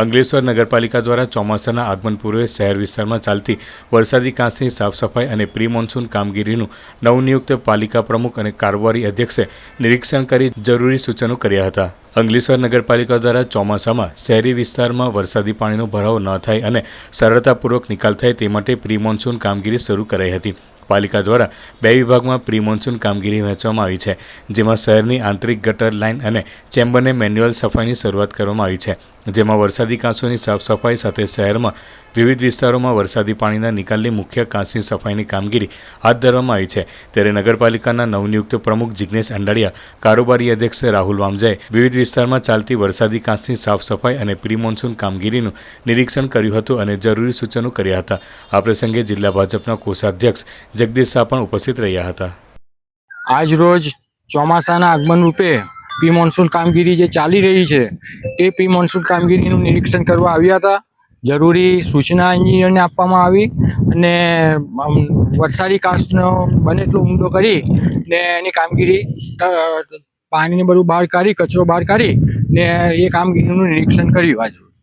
અંકલેશ્વર નગરપાલિકા દ્વારા ચોમાસાના આગમન પૂર્વે શહેર વિસ્તારમાં ચાલતી વરસાદી કાંસની સાફ સફાઈ અને પ્રી મોન્સૂન કામગીરીનું નવનિયુક્ત પાલિકા પ્રમુખ અને કારોબારી અધ્યક્ષે નિરીક્ષણ કરી જરૂરી સૂચનો કર્યા હતા. અંકલેશ્વર નગરપાલિકા દ્વારા ચોમાસામાં શહેરી વિસ્તારમાં વરસાદી પાણીનો ભરાવો ન થાય અને સરળતાપૂર્વક નિકાલ થાય તે માટે પ્રી મોન્સૂન કામગીરી શરૂ કરાઈ હતી. પાલિકા દ્વારા 2 વિભાગમાં પ્રી મોન્સૂન કામગીરી વહેંચવામાં આવી છે, જેમાં શહેરની આંતરિક ગટર લાઇન અને ચેમ્બરને મેન્યુઅલ સફાઈની શરૂઆત કરવામાં આવી છે, જેમાં વરસાદી કાંસોની સાફ સફાઈ સાથે શહેરમાં વિવિધ વિસ્તારોમાં વરસાદી પાણીના નિકાલની મુખ્ય કાંસની સફાઈની કામગીરી હાથ ધરવામાં આવી છે. ત્યારે નગરપાલિકાના નવનિયુક્ત પ્રમુખ જિગ્નેશ અંડાળિયા, કારોબારી અધ્યક્ષ રાહુલ વામજાએ વિવિધ વિસ્તારમાં ચાલતી વરસાદી કાંસની સાફ સફાઈ અને પ્રી મોન્સૂન કામગીરીનું નિરીક્ષણ કર્યું હતું અને જરૂરી સૂચનો કર્યા હતા. આ પ્રસંગે જિલ્લા ભાજપના કોષાધ્યક્ષ જગદીશ શાહ પણ ઉપસ્થિત રહ્યા હતા. આજ રોજ ચોમાસાના આગમન રૂપે પ્રી મોન્સૂન કામગીરી જે ચાલી રહી છે તે પ્રી મોન્સૂન કામગીરીનું નિરીક્ષણ કરવા આવ્યા હતા. જરૂરી સૂચના એન્જિનિયરને આપવામાં આવી અને વરસાદી કાંસનો બને એટલો ઊંડો કરી ને એની કામગીરી પાણીને બધું બહાર કાઢી, કચરો બહાર કાઢી ને એ કામગીરીનું નિરીક્ષણ કર્યું.